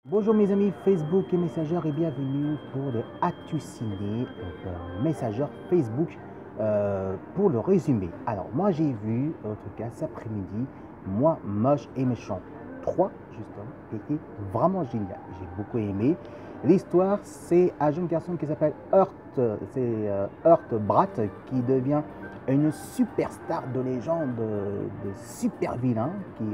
Bonjour mes amis Facebook et Messenger et bienvenue pour les Actus Ciné, Messenger Facebook pour le résumé. Alors moi j'ai vu en tout cas cet après-midi Moi Moche et Méchant 3 justement qui était vraiment génial. J'ai beaucoup aimé. L'histoire c'est un jeune garçon qui s'appelle Hurt Bratt qui devient une superstar de légende de super vilain qui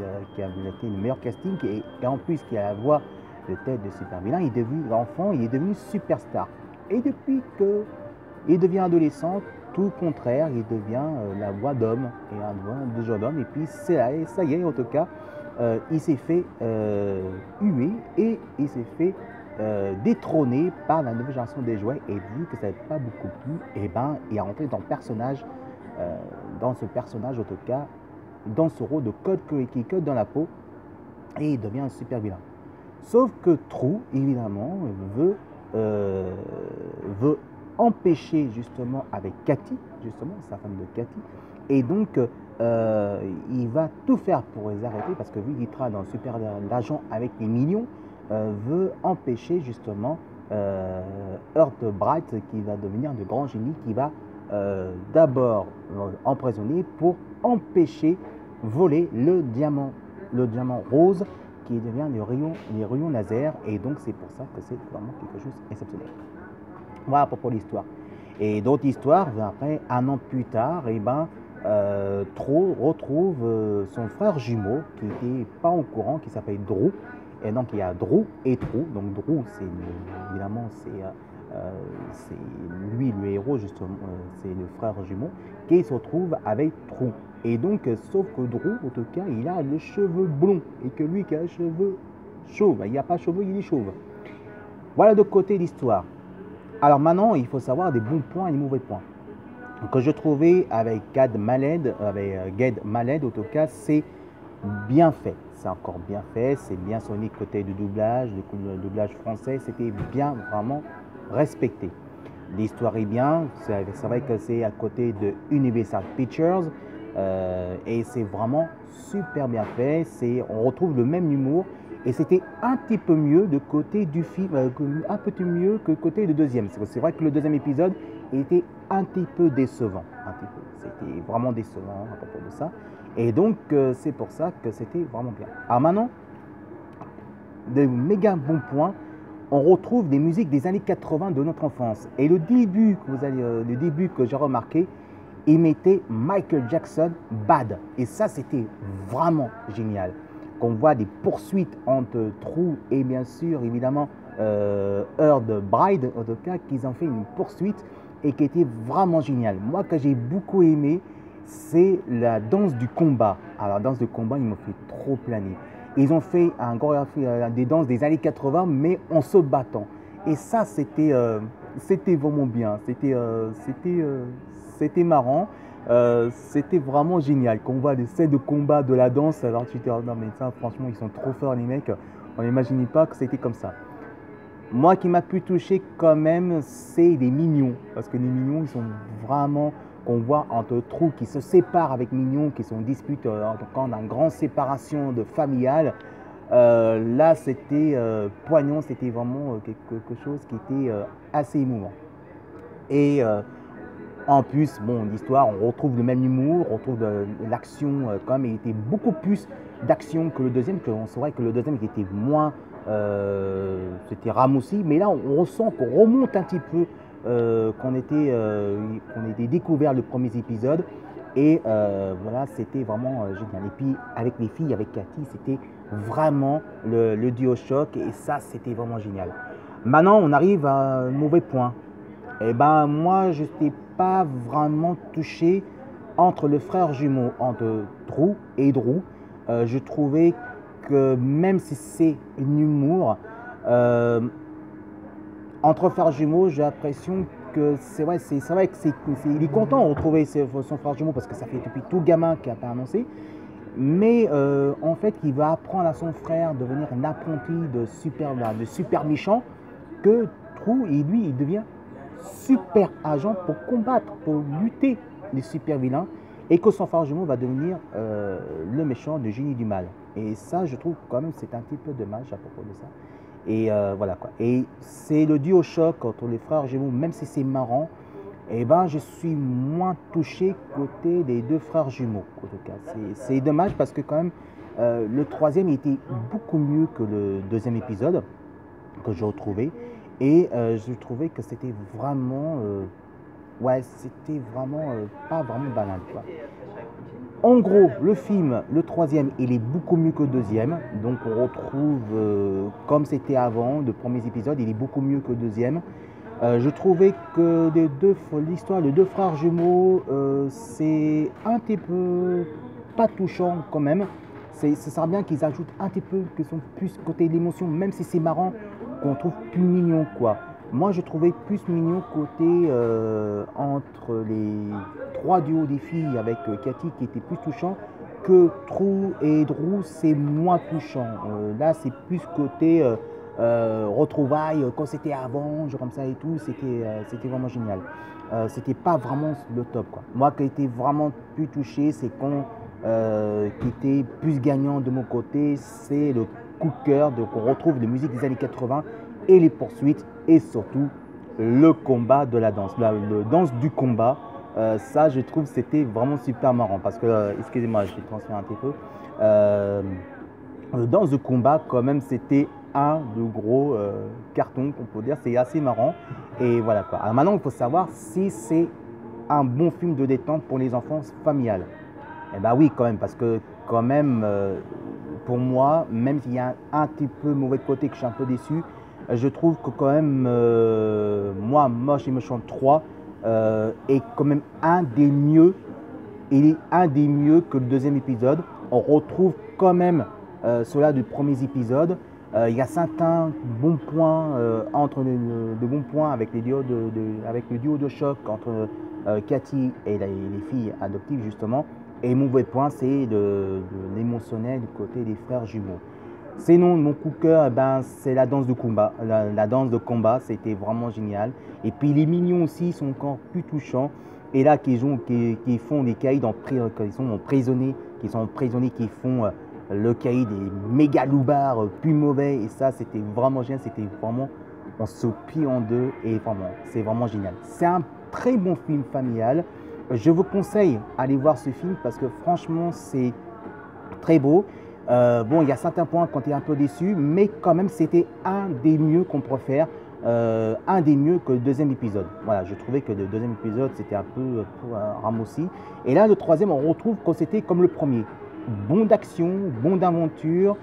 a été le meilleur casting et en plus qui a la voix de tête de super vilain, il est devenu l'enfant, il est devenu superstar. Et depuis qu'il devient adolescent, tout le contraire, il devient la voix d'homme et un voix de jeune homme. Et puis ça y est, en tout cas, il s'est fait huer et il s'est fait détrôner par la nouvelle génération des jouets. Et vu que ça n'avait pas beaucoup plu, et ben, il est rentré dans ce personnage, en tout cas, dans ce rôle de code qui code dans la peau, et il devient un super vilain. Sauf que Trou, évidemment, veut empêcher justement avec Cathy, justement, sa femme de Cathy, et donc il va tout faire pour les arrêter parce que vu qu'il travaille dans le super d'argent avec les millions, veut empêcher justement Hurt Bright qui va devenir de grand génie, qui va d'abord emprisonner pour empêcher voler le diamant rose qui devient les rayons laser, et donc c'est pour ça que c'est vraiment quelque chose d'exceptionnel. Voilà à propos de l'histoire. Et d'autres histoires, après, un an plus tard, et ben, Tro retrouve son frère jumeau qui n'était pas au courant, qui s'appelle Drew. Et donc il y a Drew et Trou. Donc Drew, évidemment, c'est lui le héros, justement, c'est le frère jumeau, qui se retrouve avec Trou. Et donc, sauf que Drew, en tout cas, il a les cheveux blonds, et que lui qui a les cheveux chauves, il n'y a pas cheveux, il est chauve. Voilà de côté l'histoire. Alors maintenant, il faut savoir des bons points et des mauvais points. Que je trouvais avec Gad Maled, en tout cas, c'est bien fait. C'est encore bien fait, c'est bien sonné côté du doublage, le doublage français, c'était bien vraiment respecté. L'histoire est bien, c'est vrai que c'est à côté de Universal Pictures et c'est vraiment super bien fait. On retrouve le même humour et c'était un petit peu mieux de côté du film, un petit mieux que côté du deuxième. C'est vrai que le deuxième épisode était un petit peu décevant, C'était vraiment décevant à propos de ça. Et donc c'est pour ça que c'était vraiment bien. Alors maintenant, de méga bons points. On retrouve des musiques des années 80 de notre enfance. Et le début que j'ai remarqué, il mettait Michael Jackson Bad. Et ça, c'était vraiment génial. Qu'on voit des poursuites entre Trou et bien sûr, évidemment, Hurt Bride, en tout cas, qu'ils ont fait une poursuite et qui était vraiment génial. Moi, que j'ai beaucoup aimé, c'est la danse du combat. Alors, la danse du combat, il m'a fait trop planer. Ils ont fait des danses des années 80, mais en se battant. Et ça, c'était vraiment bien. C'était marrant. C'était vraiment génial. Quand on voit les scènes de combat, de la danse, alors tu te dis, oh non, mais ça, franchement, ils sont trop forts, les mecs. On n'imaginait pas que c'était comme ça. Moi, qui m'a pu toucher quand même, c'est les Mignons. Parce que les Mignons, ils sont vraiment, qu'on voit entre Trou qui se séparent avec Mignon, qui sont en dispute, en tout cas, une grande séparation familiale. Là, c'était poignant, c'était vraiment quelque chose qui était assez émouvant. Et en plus, bon, l'histoire, on retrouve le même humour, on retrouve de l'action quand même, il était beaucoup plus d'action que le deuxième, c'est vrai que le deuxième qui était moins, c'était ramolli, mais là on ressent qu'on remonte un petit peu, qu'on était découvert le premier épisode, et voilà, c'était vraiment génial. Et puis avec les filles, avec Cathy, c'était vraiment le duo choc, et ça, c'était vraiment génial. Maintenant, on arrive à un mauvais point. Eh ben, moi, je n'étais pas vraiment touché entre le frère jumeau, entre Trou et Drew. Je trouvais que même si c'est un humour, entre frères jumeaux, j'ai l'impression que c'est vrai qu'il est content de retrouver son frère jumeau parce que ça fait depuis tout gamin qu'il n'a pas annoncé. Mais en fait, il va apprendre à son frère de devenir un apprenti de super méchant, que Trou, et lui, il devient super agent pour combattre, pour les super vilains, et que son frère jumeau va devenir le méchant de génie du mal. Et ça, je trouve quand même, c'est un petit peu dommage à propos de ça. Et voilà quoi. Et c'est le duo choc entre les frères jumeaux, même si c'est marrant, eh ben, je suis moins touché côté des deux frères jumeaux, en tout cas. C'est dommage parce que quand même, le troisième était beaucoup mieux que le deuxième épisode que j'ai retrouvé. Et je trouvais que c'était vraiment, ouais, c'était vraiment pas vraiment banal, quoi. En gros, le film, le troisième, il est beaucoup mieux que le deuxième. Donc on retrouve, comme c'était avant, le premier épisode, il est beaucoup mieux que le deuxième. Je trouvais que l'histoire de deux frères jumeaux, c'est un petit peu pas touchant quand même. Ça serait bien qu'ils ajoutent un petit peu, que sont plus côté de l'émotion, même si c'est marrant, qu'on trouve plus mignon quoi. Moi je trouvais plus mignon côté entre les trois duos des filles avec Cathy qui était plus touchant que Trou et Drew, c'est moins touchant. Là c'est plus côté retrouvailles quand c'était avant, genre comme ça et tout, c'était vraiment génial. C'était pas vraiment le top quoi. Moi qui ai été vraiment plus touché, c'est quand qui était plus gagnant de mon côté, c'est le coup de cœur, donc on retrouve les musiques des années 80 et les poursuites et surtout le combat de la danse, le danse du combat. Ça je trouve c'était vraiment super marrant parce que, excusez-moi je vais transférer un petit peu, le danse de combat quand même c'était un de gros cartons qu'on peut dire, c'est assez marrant et voilà quoi. Alors maintenant il faut savoir si c'est un bon film de détente pour les enfants familiales. Eh bien oui, quand même, parce que quand même, pour moi, même s'il y a un petit peu mauvais côté que je suis un peu déçu, je trouve que quand même, moi, Moche et Méchant 3 est quand même un des mieux, il est un des mieux que le deuxième épisode. On retrouve quand même cela du premier épisode. Il y a certains bons points de bons points avec, avec le duo de choc entre Cathy et les filles adoptives justement. Et mon mauvais point, c'est de l'émotionnel du côté des frères jumeaux. Sinon, mon coup de cœur, eh ben, c'est la danse de combat. La danse de combat, c'était vraiment génial. Et puis les mignons aussi sont encore plus touchants. Et là, qui font des caïds qui sont emprisonnés, qui font le caïd des méga loupards plus mauvais. Et ça, c'était vraiment génial. C'était vraiment, on se plie en deux. Et vraiment, c'est vraiment génial. C'est un très bon film familial. Je vous conseille d'aller voir ce film parce que franchement, c'est très beau. Bon, il y a certains points quand tu es un peu déçu, mais quand même, c'était un des mieux qu'on pourrait faire, un des mieux que le deuxième épisode. Voilà, je trouvais que le deuxième épisode, c'était un peu ramolli. Et là, le troisième, on retrouve que c'était comme le premier. Bon d'action, bon d'aventure,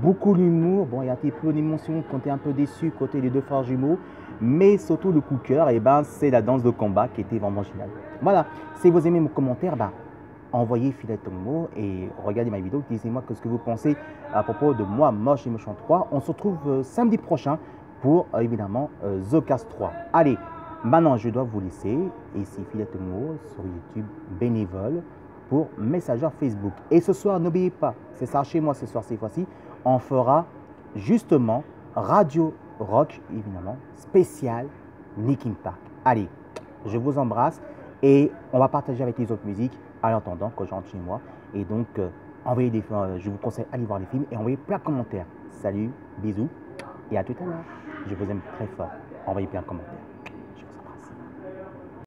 beaucoup d'humour. Bon, il y a un petit peu d'émotion quand tu es un peu déçu côté des deux frères jumeaux. Mais surtout le coup de cœur, eh ben, c'est la danse de combat qui était vraiment géniale. Voilà, si vous aimez mon commentaire, ben, envoyez Philet Tomo et regardez ma vidéo. Dites-moi ce que vous pensez à propos de Moi, Moche et Méchant 3. On se retrouve samedi prochain pour évidemment The Cast 3. Allez, maintenant je dois vous laisser. Ici Philet Tomo sur YouTube bénévole pour Messenger Facebook. Et ce soir, n'oubliez pas, c'est ça chez moi ce soir, cette fois-ci, on fera justement Radio Rock, évidemment, spécial Linkin Park. Allez, je vous embrasse et on va partager avec les autres musiques en attendant que je rentre chez moi. Et donc, je vous conseille d'aller voir les films et envoyer plein de commentaires. Salut, bisous et à tout à l'heure. Je vous aime très fort. Envoyez plein de commentaires.